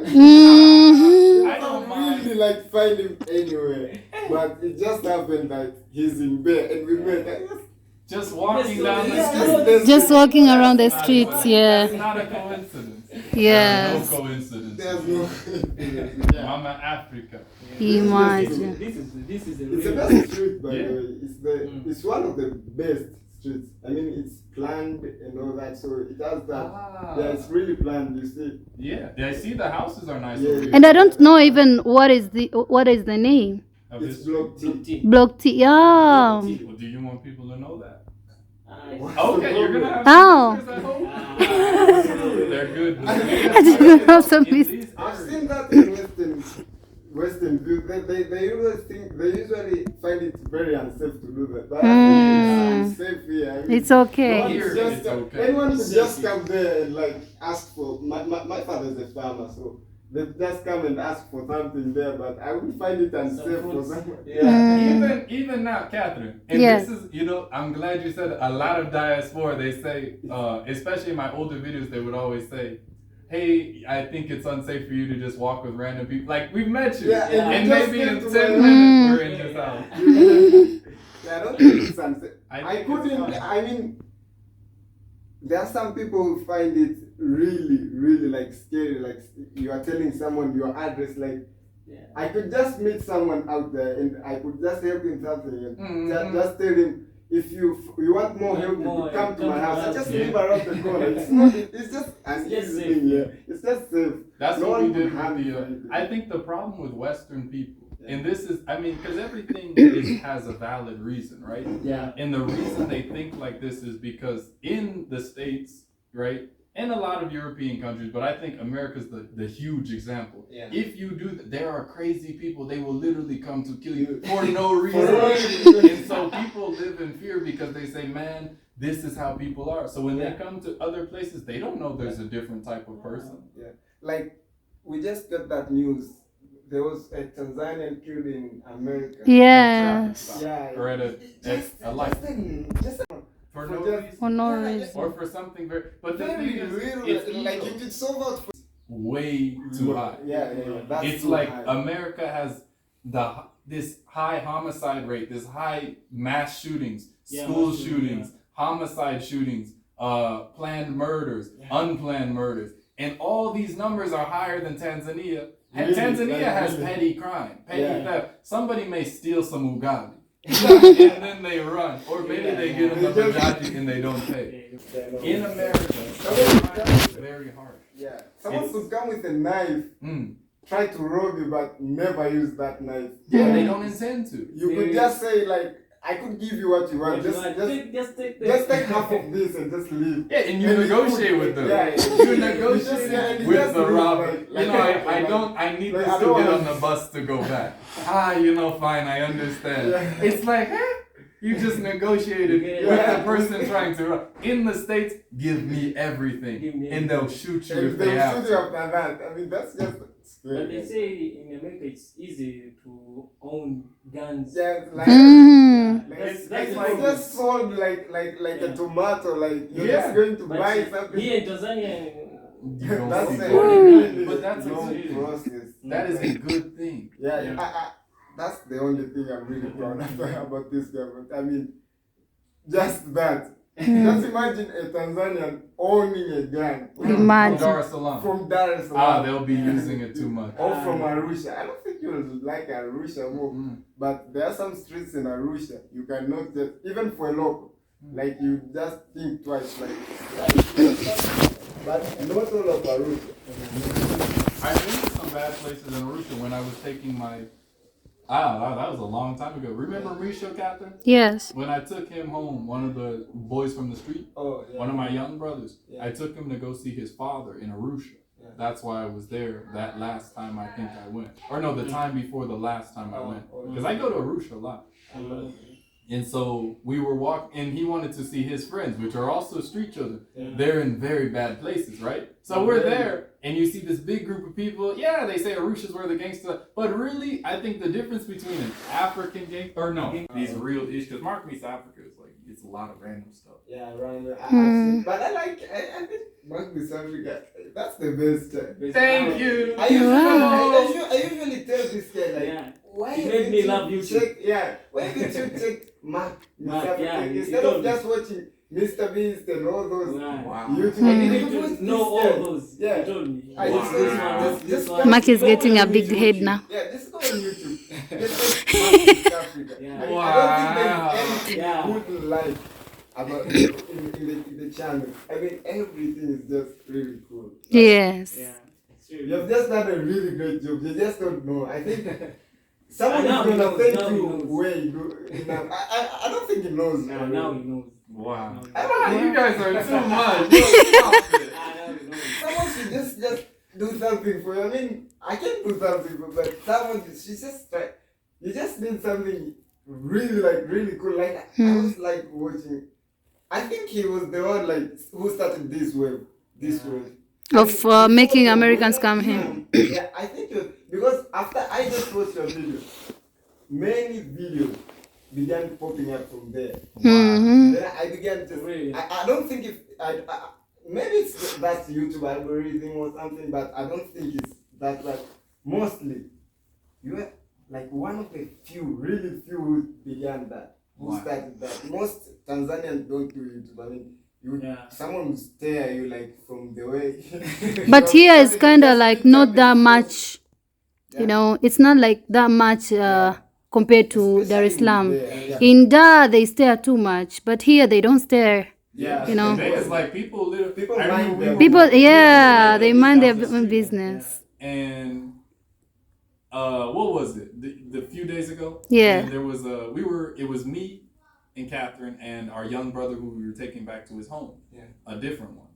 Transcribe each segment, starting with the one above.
Mhm. I don't really like find him anywhere, but it just happened that he's in bed and we met. Just walking Yes, down the yes, street. yes. Just walking around the That's not a streets, coincidence. yeah. That's not a coincidence. Yes. No coincidence. There's no. Yeah. Mama Africa. Imagine. This is a It's the real. best street, by Yeah. the way. It's one of the best streets. I mean, it's planned and all that, so it has that. Ah. Yeah, it's really planned. You see. Yeah. I see the houses are nice Yeah. over here. And I don't know even what is the name. Of It's this- Block T. T. Block T. Yeah. Well, do you want people to know that? Ah, Okay, you're gonna have Oh. some pictures at home. Ah. They're good. I didn't have some In mis- these I've areas. seen that in Western View. They usually find it very unsafe to do that. But I think it's safe here. I mean, It's okay. no one Here, could just, it's okay. anyone could just come there and like ask for. My father's a farmer, so they just come and ask for something there. But I would find it unsafe for fruits. someone. Even now, Catherine, and Yes. this is, I'm glad you said a lot of diaspora, they say, especially in my older videos, they would always say, hey, I think it's unsafe for you to just walk with random people. Like, we've met you. Yeah, and and you just maybe in get 10 to minutes, we're in his house. Yeah, I don't think it's unsafe. I think it's couldn't. fine. I mean, there are some people who find it really, really like scary. Like you are telling someone your address. Like Yeah. I could just meet someone out there and I could just help him something and Mhm. just tell him if you want more help, you More, could come to my house. I just Yeah. live around the corner. It's not. It's just an It's just easy safe. thing. Yeah, it's just safe. That's No what we one did would harm with you the. or anything. I think the problem with Western people, Yeah. and this is, because everything has a valid reason, right? Yeah. And the reason they think like this is because in the States, right, and a lot of European countries, but I think America's the huge example. Yeah. If you do that, there are crazy people, they will literally come to kill you for no no reason. reason. And so people live in fear because they say, man, this is how people are. So when they come to other places, they don't know there's a different type of person. Yeah, like we just got that news. There was a Tanzanian killed in America. Yes. Yeah. Or at a light. Just For no just- reason. For no Yeah, reason. Or for something very, but the very thing is, real. it's Like ego. you could solve out for. Way too high. Yeah. That's It's too like high. America has this high homicide rate, this high mass shootings, Yeah, school mass shooting, shootings, homicide shootings, planned murders, Yeah. unplanned murders, and all these numbers are higher than Tanzania. Really? Tanzania Like, has really? petty crime, petty Yeah. theft. Somebody may steal some ugali. and then they run, or maybe they get them a They just- bajaji and they don't pay. In America, Someone- crime is very harsh. Yeah. Someone It's- could come with a knife, try to rob you, but never use that knife. Yeah, they don't intend to. You could just say like, I could give you what you want. Just take half of this and just leave. Yeah, and you And negotiate with them. Yeah, You just- negotiate yeah, with just the leave, robber. like- I need like, this I to don't get want- on the bus to go back. Fine, I understand. Yeah. It's like, you just negotiated Yeah. with the person trying to run. In the States, give me everything. Give me And they'll shoot you And if they they'll have shoot you to. after that. I mean, that's just But they scary. say in America it's easy to own guns. Yeah, like, Mm. like, That's it's like- just sold like Yeah. a tomato. Like you're Yeah. just going to But buy something. here in Tanzania, You don't That's see a it. really But that's long exciting. process. That is a good thing. Yeah, Yeah. that's the only thing I'm really proud of about this government. I mean, just that. Just imagine a Tanzanian owning a gun Imagine. Dar es Salaam. from Dar es Salaam They'll be using it too much. or from Arusha. I don't think you'll like Arusha more, but there are some streets in Arusha you cannot just, even for a local, like you just think twice, like, but not all of Arusha. I've been to some bad places in Arusha when I was taking my. That was a long time ago. Remember Risha, Captain? Yes. When I took him home, one of the boys from the street, Oh, yeah. one of my young brothers, Yeah. I took him to go see his father in Arusha. Yeah. That's why I was there that last time I think I went. Or no, the time before the last time I went. Because I go to Arusha a lot. And so we were walking, and he wanted to see his friends, which are also street children. Yeah. They're in very bad places, right? So we're there, and you see this big group of people. Yeah, they say Arusha's where the gangsters, but really, I think the difference between an African gangster, or no, these real issues, because Mark meets Africa is like, it's a lot of random stuff. Yeah, right. But I think Mark Miss Africa, that's the best. Thank you. I usually tell this guy, like, Yeah. why He made me love you too. Why did you check Mark Miss Mark, Africa yeah, instead he of told just watching Mr. Beast and all those Wow. YouTube? Mm. I You didn't could watch just know this all guy. those. Yeah. He told me. I Wow. just This go one. Mark is go getting a on big YouTube. head now. Yeah, just go on YouTube. Just like Mark Miss Africa. Yeah. I mean, Wow. I don't think there's Yeah. anything good like about in the channel. I mean, everything is just really cool. Yes. Yeah. You have just done a really great job. You just don't know. I think someone Now is he gonna knows, thank now he you knows. way you enough. I don't think he knows. Now he knows. Wow. I don't know. You guys are too much. Stop it. Now he knows. Someone should just do something for you. I mean, I can do something for, but someone she just try. You just need something really cool. Like I was like watching. I think he was the one like who started this wave. Of making Americans come here. Yeah, I think it was, because after I just watched your video, many videos began popping up from there. Mhm. Then I began to. Really? I don't think if maybe it's that's YouTube algorithm or something, but I don't think it's that. Like mostly, you were like one of the really few who began that. Who Wow. started that? Most Tanzanians don't do YouTube. I mean, someone will stare at you like from the way. But here it's kind of like not that much, you know, it's not like that much compared to Dar es Salaam. Yeah. In Dar, they stare too much, but here they don't stare. Yeah. You know. In Vegas, like people literally. People I remember mind we their- were- People, yeah, they mind their Down the street, business. And what was it? The few days ago. Yeah. And there was it was me and Catherine and our young brother who we were taking back to his home. Yeah. A different one,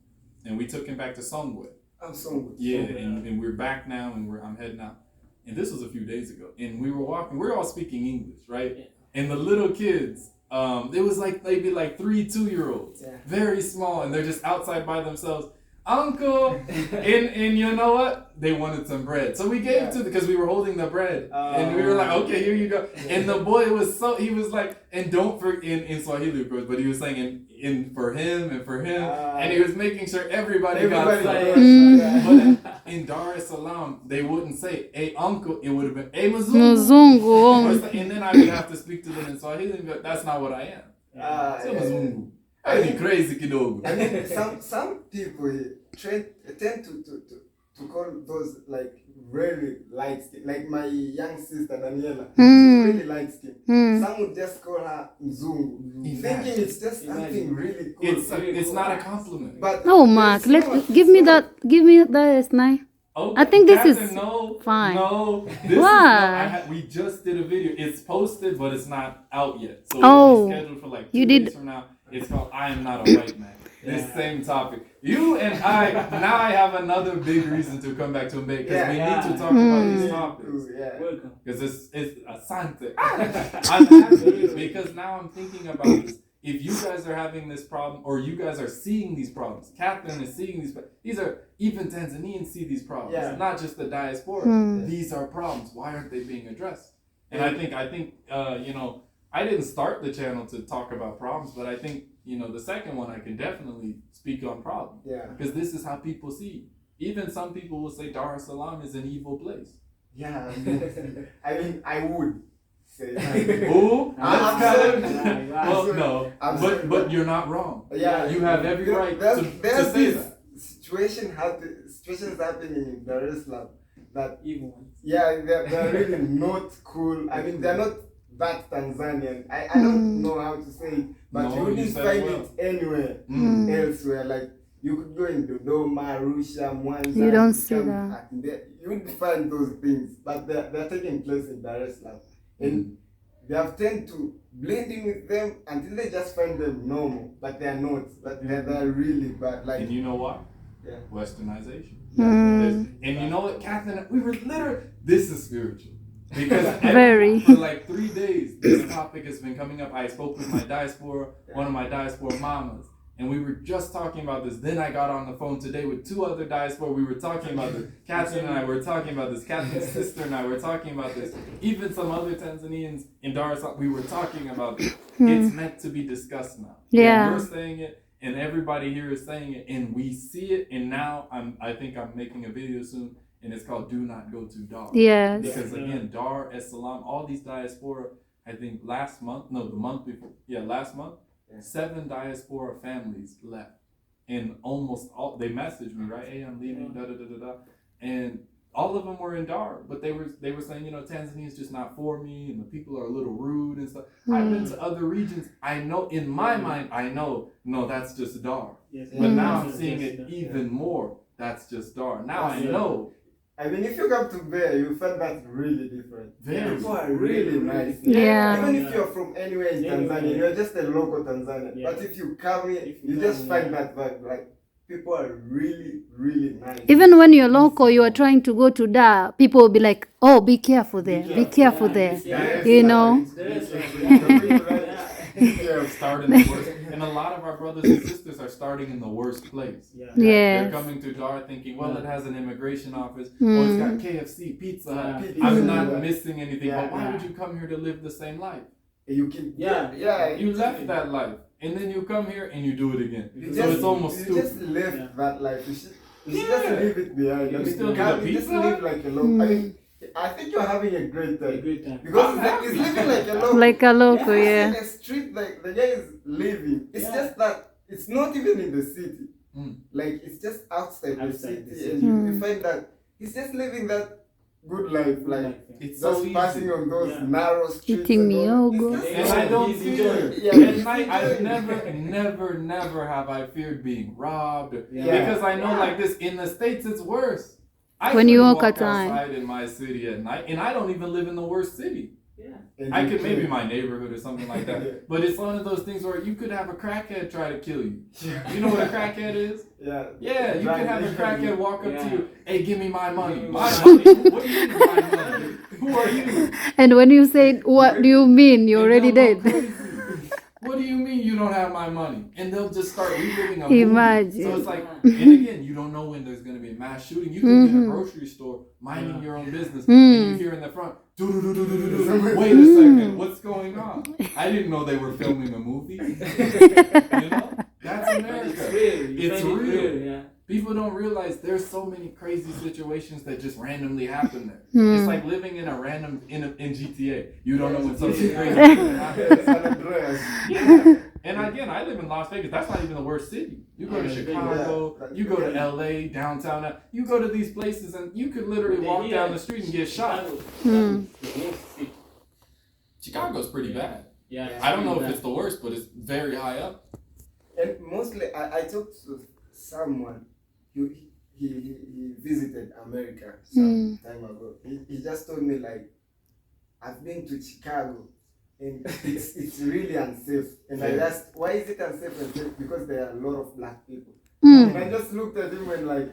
and we took him back to Songwe. I'm so good. Yeah, and we're back now, and I'm heading out. And this was a few days ago, and we were walking. We're all speaking English, right? Yeah. And the little kids, it was like maybe like 3 2-year-olds, Yeah. very small, and they're just outside by themselves. Uncle, and you know what? They wanted some bread, so we gave it to them because we were holding the bread, and we were like, okay, here you go. And the boy he was like, and don't forget in Swahili, of course, but he was saying in for him, and he was making sure everybody got Everybody. some. Mm. But in Dar es Salaam, they wouldn't say, hey, uncle. It would have been, hey, Mzungu. Mzungu. And then I would have to speak to them in Swahili, but that's not what I am. So Mzungu. I'd be crazy, kidogo. I mean, some people tend to call those like really light skin, like my young sister Daniela. Mm. She's really light skin. Mm. Some would just call her Mzungu, Imagine. thinking it's just something really cool. It's not a compliment. But Oh, Mark, give me that S9. Okay, I think this Captain, is no, fine. No, this Why? we just did a video. It's posted, but it's not out yet. So Oh, it's scheduled for like you 2 did- days from now. It's called "I Am Not a White Man." This same topic. You and I now I have another big reason to come back to Mbeke because we need to talk about Mm. these topics. Yeah. Welcome. Because it's asante. I'm happy because now I'm thinking about this. If you guys are having this problem, or you guys are seeing these problems, Catherine is seeing these are even Tanzanians see these problems, Yeah. not just the diaspora. Hmm. These are problems. Why aren't they being addressed? And I think you know, I didn't start the channel to talk about problems, but I think you know the second one I can definitely speak on problems Yeah. because this is how people see. Even some people will say Dar es Salaam is an evil place. Yeah. I mean, I would say. Who? I'm Let's cut sorry. him. Yeah, Well, sorry. no, I'm sorry, but you're not wrong. Yeah, You have every right there's to say this that. situations happening in Dar es Salaam that Evil ones. they're really not cool. I mean, they're not that Tanzanian. I don't know how to say it, but No, you you wouldn't said find well. it anywhere Mm. elsewhere. Like you could go in Dodoma, Arusha, Mwanza. You don't see come that. and you would find those things, but they're taking place in Dar es Salaam, and they have tend to blend in with them until they just find them normal, but they are not. But they're really bad. Like And you know what? Yeah. Westernization. Mm. And you know what, Catherine? We were literally. This is spiritual. Because Very. for like 3 days, this topic has been coming up. I spoke with my diaspora, one of my diaspora mamas, And we were just talking about this. Then I got on the phone today with 2 other diaspora. We were talking about this. Catherine and I were talking about this. Catherine's sister and I were talking about this. Even some other Tanzanians in Dar es Salaam, we were talking about this. It's meant to be discussed now. Yeah. You're saying it, and everybody here is saying it, and we see it. And now I think I'm making a video soon, and it's called "Do Not Go to Dar." Yes. Because again, Dar es Salaam, all these diaspora. I think last month, last month, 7 diaspora families left, and almost all they messaged me, right? Hey, I'm leaving, da da da da da, and all of them were in Dar, but they were saying, Tanzania is just not for me, and the people are a little rude and stuff. I've been to other regions. I know in my mind, no, that's just Dar. Yes. But now I'm seeing it even more. That's just Dar. Now I know. I mean, if you come to Bear, you find that really different. Very. People are really nice. Yeah. Even if you're from anywhere in Tanzania, you're just a local Tanzanian. Yeah. But if you come here, you just find that vibe. Like, people are really, really nice. Even when you're local, you are trying to go to Dar, people will be like, oh, be careful there. Be careful there. You know? Start in the worst. And a lot of our brothers and sisters are starting in the worst place. Yes. They're coming to Dar thinking, well, it has an immigration office. Oh, it's got KFC, Pizza Hut. I'm not missing anything. But why would you come here to live the same life? You can, You left that life. And then you come here and you do it again. So it's almost you stupid. just left that life. You should just leave it behind. You still you need a just pizza? live like a local. I mean, I think you're having a great time. Because he's living like a local. Like a local, yeah. In a street, like the guy is living. It's just that it's not even in the city. Like it's just outside the city, and you find that he's just living that good life, like It's just so easy. passing on those narrow streets. Eating and all. mihogo. It's just And so I don't easy. fear. Yeah, At it's night, I've enjoying. never have I feared being robbed. Yeah. Because I know like this, in the States it's worse. I When you couldn't walk outside. outside in my city at night, and I don't even live in the worst city. And I you could maybe can- my neighborhood or something like that. Yeah. But it's one of those things where you could have a crackhead try to kill you. You know what a crackhead is? Yeah. Yeah, you can have a crackhead walk up to you, hey, give me my money. Give me My my money? What do you mean my money? Who are you? And when you say, what do you mean? You're already And they'll go dead. crazy. What do you mean you don't have my money? And they'll just start reliving a movie. Imagine. So it's like, and again, you don't know when there's going to be a mass shooting. You could be in a grocery store minding your own business, and you hear in the front, "Do-do-do-do-do-do-do." Wait a second, what's going on? I didn't know they were filming a movie. You know? That's America. It's real. People don't realize there's so many crazy situations that just randomly happen there. It's like living in a random in GTA. You don't know when something crazy is gonna happen. San Andreas. Yeah. And again, I live in Las Vegas. That's not even the worst city. You go to Yeah, Chicago, yeah. you go to LA, downtown. You go to these places and you could literally walk down the street and get shot. Chicago's pretty bad. I don't know if it's the worst, but it's very high up. And mostly, I talked to someone. He visited America some time ago. He just told me like, I've been to Chicago, and it's really unsafe. And I asked, why is it unsafe and safe? Because there are a lot of black people. And I just looked at him and like,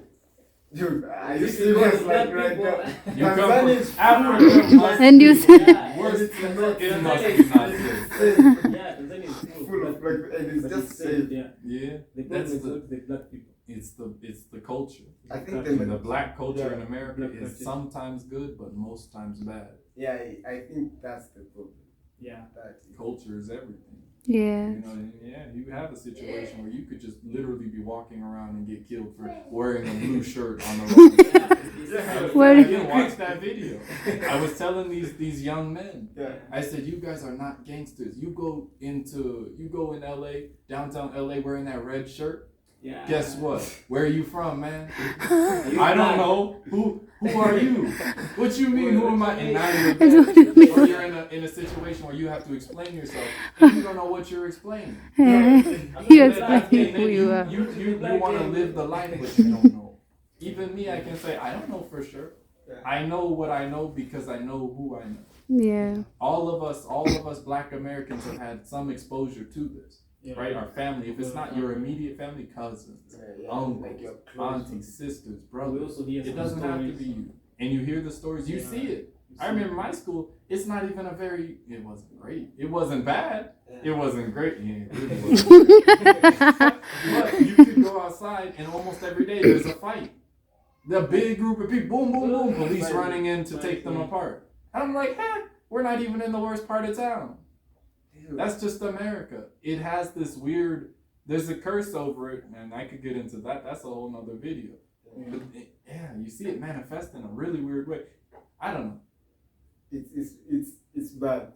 dude, are you serious? Like right now, You come Tanzania is from Africa. And you say, Worst It's not- it must be not safe. full of black people, and it's just safe. Yeah, that's the black people. it's the culture. I think The black culture in Yeah. America Black is culture. sometimes good, but most times bad. Yeah, I think that's the problem. Yeah. That Culture is everything. yeah. You know, and yeah, you have a situation where you could just literally be walking around and get killed for wearing a blue shirt on the road. Where- I didn't watch that video. I was telling these young men. yeah. I said, you guys are not gangsters. You go in LA, downtown LA, wearing that red shirt. Guess what? Where are you from, man? I don't know. Who are you? What you mean? Who am I? And now you're in a situation where you have to explain yourself, and you don't know what you're explaining. You explain who you are. You want to live the life, but you don't know. Even me, I can say I don't know for sure. I know what I know because I know who I know. Yeah. All of us Black Americans have had some exposure to this. Right, our family. If it's not your immediate family, cousins, uncles, like your close aunties, sisters, We brothers. also hear It some doesn't have to stories. be you. And you hear the stories, you see it. I remember my school. It's not even a very. It wasn't great. It wasn't bad. It wasn't great. Yeah, it really wasn't. But you could go outside, and almost every day there's a fight. The big group of people, boom, boom, boom, police running in to take them apart. And I'm like, we're not even in the worst part of town. That's just America. It has this weird. There's a curse over it, and I could get into that. That's a whole nother video. But you see it manifest in a really weird way. I don't know. It's bad.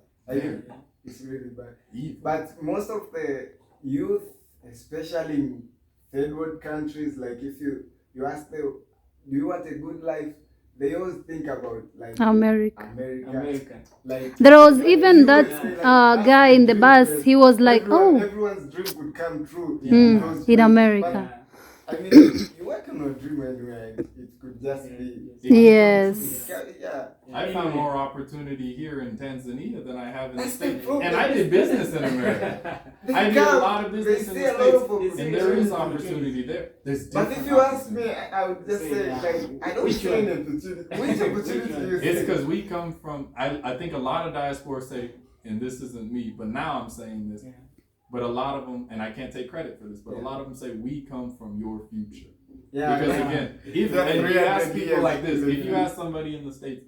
It's really bad. Evil. But most of the youth, especially in third world countries, like if you ask them, do you want a good life? They always think about like America. America. Like There was even that guy in the bus. He was like, everyone's dream would come true in America. But, I mean, you work on a dream anyway. It could just be. Yes. Yeah. I found more opportunity here in Tanzania than I have in the That's the States. problem. And I did business in America. I did a lot of business in the States. And there is opportunity there. There's But if you ask me, I would just say, like, I don't see any opportunity. Which opportunity you see? It's because we come from, I think a lot of diaspora say, and this isn't me, but now I'm saying this, but a lot of them, and I can't take credit for this, but a lot of them say we come from your future. Yeah. Because again, if you ask people like this, if you ask somebody in the States,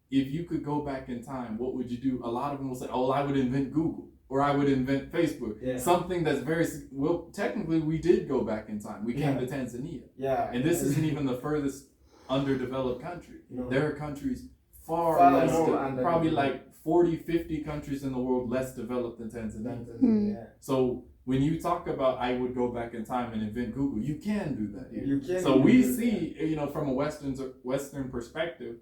if you could go back in time, what would you do? A lot of them will say, oh, I would invent Google, or I would invent Facebook. Yeah. Something that's very, well, technically we did go back in time. We came to Tanzania. Yeah. And this isn't even the furthest underdeveloped country. No. There are countries far Far less, more probably underdeveloped. like 40, 50 countries in the world less developed than Tanzania. Yeah. So when you talk about I would go back in time and invent Google, you can do that here. You can So do we that. see, from a Western perspective,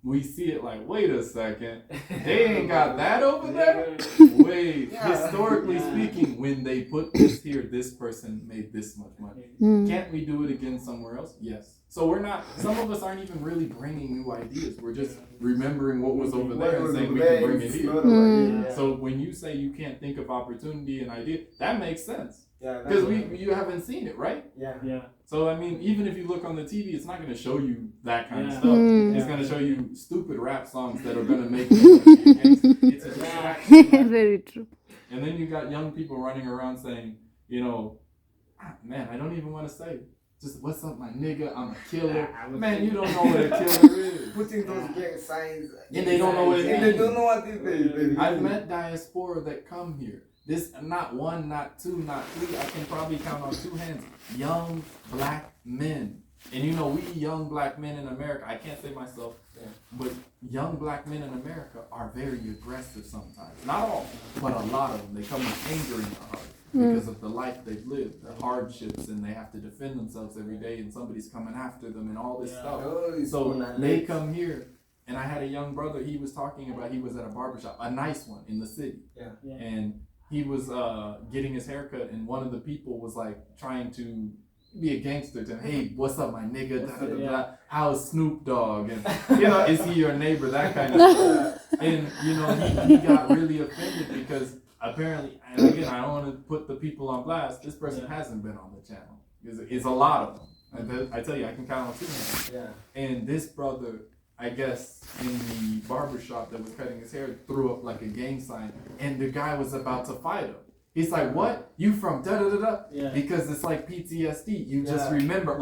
we see it like, wait a second, they ain't got that over there? Wait, historically speaking, when they put this here, this person made this much money. Can't we do it again somewhere else? Yes. So we're not, some of us aren't even really bringing new ideas. We're just remembering what was over there and saying we can bring it here. So when you say you can't think of opportunity and idea, that makes sense. Because you haven't seen it, right? Yeah. So I mean, even if you look on the TV, it's not going to show you that kind of stuff. It's going to show you stupid rap songs that are going to make you it's a distraction. Very true. And then you got young people running around saying, man, I don't even want to say. Just what's up, my nigga? I'm a killer. Man, you don't know what a killer is. Putting those gang signs. And they don't know what it And means. they don't know what it is. I've met diaspora that come here. This, not one, not two, not three. I can probably count on two hands. Young black men. And we young black men in America, I can't say myself, but young black men in America are very aggressive sometimes. Not all, but a lot of them. They come with anger in their heart because of the life they've lived, the hardships, and they have to defend themselves every day, and somebody's coming after them and all this stuff. So they come here. And I had a young brother, he was talking about, he was at a barbershop, a nice one in the city. And he was getting his haircut, and one of the people was like trying to be a gangster to him. Hey, what's up, my nigga? Da, da, da, da. How's Snoop Dogg? And is he your neighbor? That kind of stuff. And he got really offended because apparently, and again, I don't want to put the people on blast. This person hasn't been on the channel. It's a lot of them. I tell you, I can count on two hands. And this brother, I guess, in the barbershop that was cutting his hair, threw up like a gang sign, and the guy was about to fight him. He's like, what? You from da-da-da-da? Because it's like PTSD. You just remember,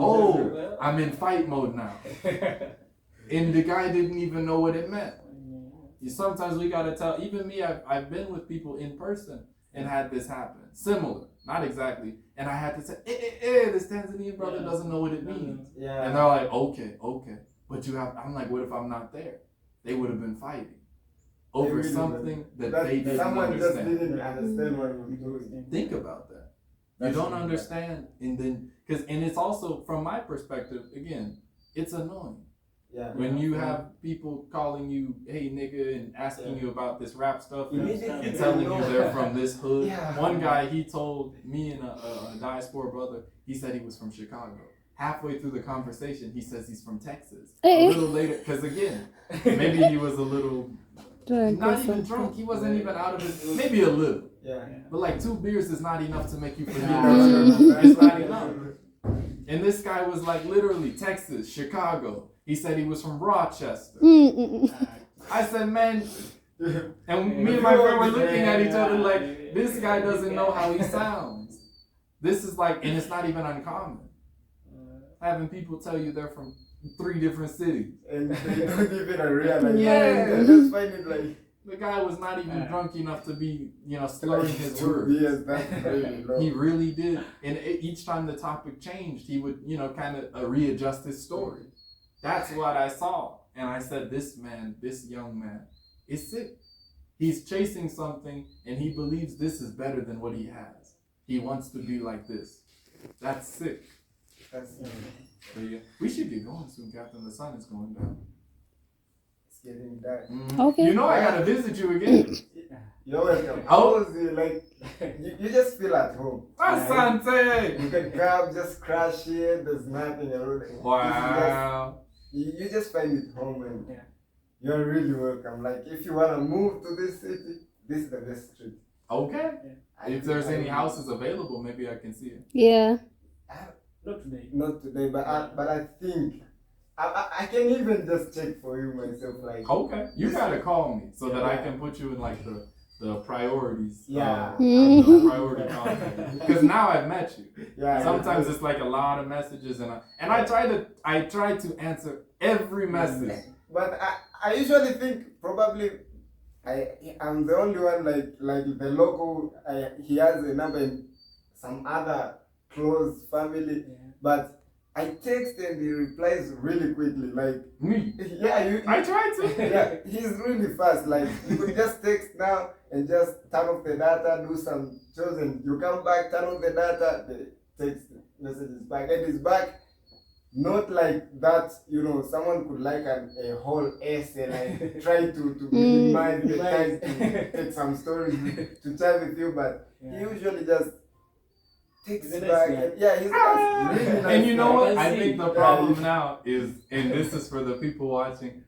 I'm in fight mode now. And the guy didn't even know what it meant. Sometimes we got to tell, even me, I've been with people in person and had this happen. Similar, not exactly. And I had to say, this Tanzanian brother doesn't know what it means. And they're like, okay. But I'm like, what if I'm not there? They would have been fighting over something that they didn't someone just understand. didn't understand what we're doing. Think about that. You don't understand, and it's also, from my perspective, again, it's annoying. When you have people calling you, hey nigga, and asking you about this rap stuff and telling you they're from this hood. One guy, he told me and a diaspora brother, he said he was from Chicago. Halfway through the conversation, he says he's from Texas. A little later, because again, maybe he was a little, not even drunk. He wasn't even out of his, maybe a little. But like 2 beers is not enough to make you forget that. It's not enough. And this guy was like literally Texas, Chicago. He said he was from Rochester. I said, man, and me and my friend were looking at each other like, this guy doesn't know how he sounds. This is like, and it's not even uncommon. Having people tell you they're from 3 different cities. And they don't even realize. Yeah. I just find it like. The guy was not even drunk enough to be, slurring his 2 words. years, that's really low. He really did. And each time the topic changed, he would, kind of readjust his story. That's what I saw. And I said, this young man is sick. He's chasing something and he believes this is better than what he has. He wants to be like this. That's sick. That's But yeah, we should get going soon, Captain. The sun is going down. it's getting dark. Okay. You know I gotta visit you again. You're welcome. Oh. Like, you just feel at home. Asante! You can come, just crash here. There's nothing around. Wow. You just find it home and Yeah. you're really welcome. Like, if you want to move to this city, this is the best street. Okay. If there's any houses available, maybe I can see it. Yeah. Not today. Not today, but I think I can even just check for you myself. Like, Okay. You gotta call me so that I can put you in like the priorities. Yeah. The priority contact. Because now I've met you. yeah. Sometimes it's like a lot of messages and I try to answer every message. But I usually think probably I'm the only one like the local. He has a number in some other close family, but I text and he replies really quickly. Like, Me. yeah, I try to. yeah, he's really fast. Like, you could just text now and just turn off the data, do some chores, and you come back, turn on the data, the text message is back, and it's back. Not like that, someone could like a whole essay, like try to minimize the time to take some stories to chat with you, but he usually just takes He's a back. nice guy. And, yeah, he's nice. Really nice And you know guy. what? I think the problem now is, and this is for the people watching,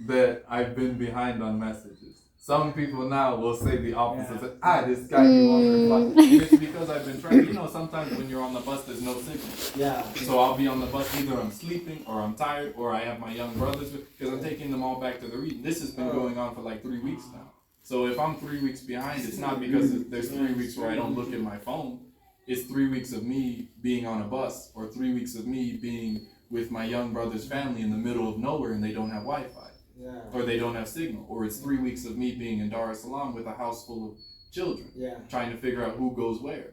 that I've been behind on messages. Some people now will say the opposite. Say, this guy, he won't reply. And it's because I've been trying. Sometimes when you're on the bus, there's no signal. Yeah. So I'll be on the bus, either I'm sleeping or I'm tired or I have my young brothers because I'm taking them all back to the reading. This has been going on for like 3 weeks now. So if I'm 3 weeks behind, it's not because there's 3 weeks where I don't look at my phone. It's 3 weeks of me being on a bus or 3 weeks of me being with my young brother's family in the middle of nowhere and they don't have Wi-Fi. Yeah. Or they don't have signal. Or it's 3 weeks of me being in Dar es Salaam with a house full of children. Yeah. Trying to figure out who goes where.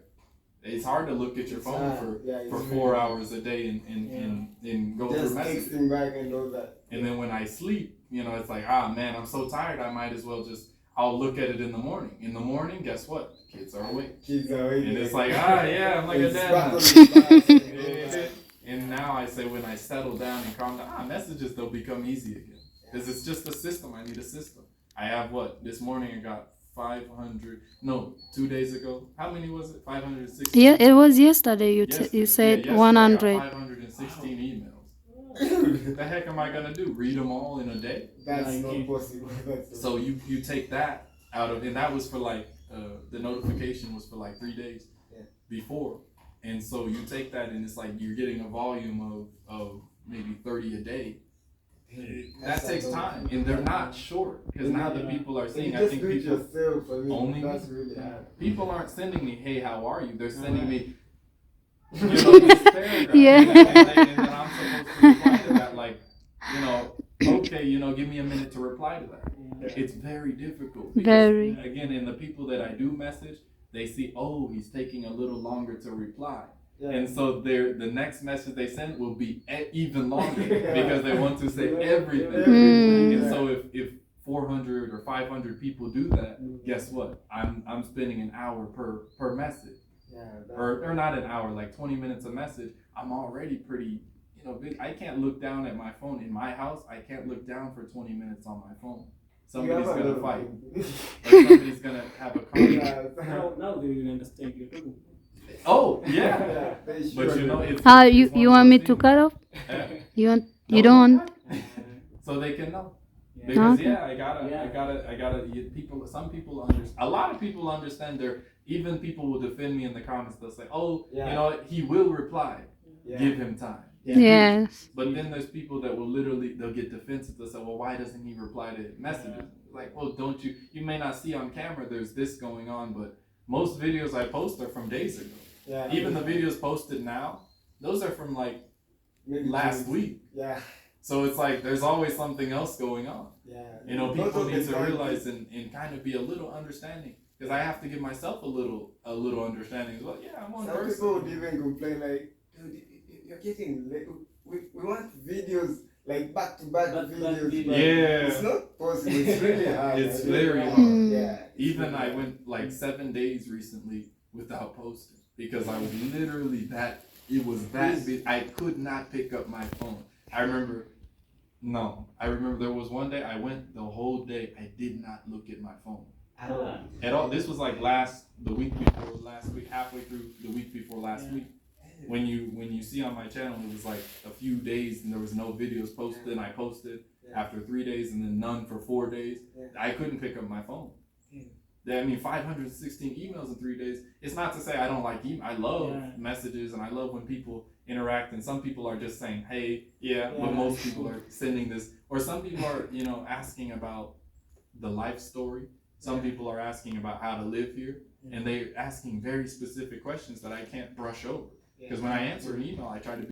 It's hard to look at your phone for it's 4 hours a day and go just through messages. texting back and all that. And then when I sleep, it's like, man, I'm so tired. I might as well I'll look at it in the morning. In the morning, guess what? Kids are awake. Kids are awake. And it's like, yeah, I'm like a dad now. now. And now I say when I settle down and calm down, messages, they'll become easy again. Because it's just a system. I need a system. I have this morning I got 2 days ago. How many was it? 560? Yeah, it was yesterday. You said yesterday 100. 516 emails. The heck am I going to do? Read them all in a day? That's not possible. So you take that out of, and that was for like, the notification was for like 3 days before. And so you take that and it's like you're getting a volume of maybe 30 a day. That takes time, and they're not short because now the people are seeing. I think people only that's really hard. people aren't sending me, "Hey, how are you?" They're sending me, this paragraph, Yeah. and then I'm supposed to reply to that, like, okay, give me a minute to reply to that. It's very difficult. Because, Very. Again, and the people that I do message, they see, he's taking a little longer to reply. Yeah. And so the next message they send will be even longer because they want to say everything. Mm. And so if 400 or 500 people do that, guess what? I'm spending an hour per message. Yeah, Or not an hour, like 20 minutes a message. I'm already pretty, I can't look down at my phone in my house. I can't look down for 20 minutes on my phone. Somebody's going to fight. Or somebody's going to have a conflict. Now they will understand you too. Oh, yeah. But it's... You want me to cut off? You don't want? So they can know. Because Okay. I gotta. Some people a lot of people understand. Even people will defend me in the comments. They'll say, he will reply. Yeah. Give him time. Yes. But then there's people that will literally, they'll get defensive. They'll say, well, why doesn't he reply to messages? Like, well, don't you may not see on camera there's this going on, but most videos I post are from days ago. Yeah. Even the videos posted now, those are from like Maybe last 2 week. Yeah. So it's like there's always something else going on. Yeah. You know, Not people all the need to time. realize and kind of be a little understanding. Because I have to give myself a little understanding as well. Yeah, I'm one Some person. people would even complain like, dude, you're getting late. We want videos like back-to-back Back-to-back videos. videos. but Yeah. It's not possible. It's really hard. It's I don't very know. hard. Yeah. it's Even really I hard. went like 7 days recently without posting because I was literally it was that big. I could not pick up my phone. I remember there was one day I went the whole day. I did not look at my phone at all. This was like the week before last week, halfway through the week before last week. When you see on my channel, it was like a few days and there was no videos posted, and I posted after 3 days and then none for 4 days. I couldn't pick up my phone. I mean, 516 emails in 3 days. It's not to say I don't like email. I love messages and I love when people interact, and some people are just saying, hey, but most people are sending this, or some people are, asking about the life story. Some people are asking about how to live here, and they're asking very specific questions that I can't brush over. Because when I answer an email, I try to